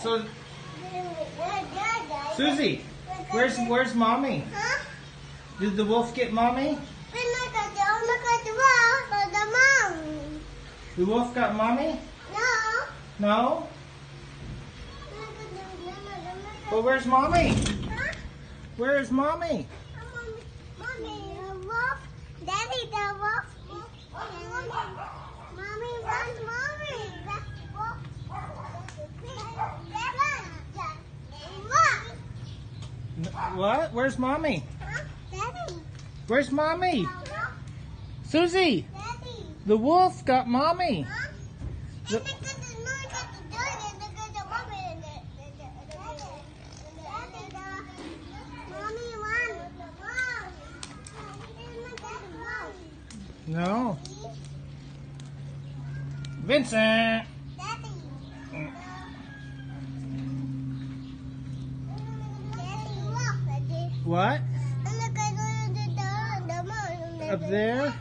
So, Susie, where's mommy? Huh? Did the wolf get mommy? Look at the wall for the mom. The wolf got mommy? No. No? Well, where's mommy? Huh? Where is mommy? Mommy, the wolf. Daddy, the wolf. Mommy, where's mommy? What? Where's mommy? Huh? Daddy. Where's mommy? Huh? Susie, Daddy. the wolf got mommy. Huh? The- No. Vincent. What? Up there?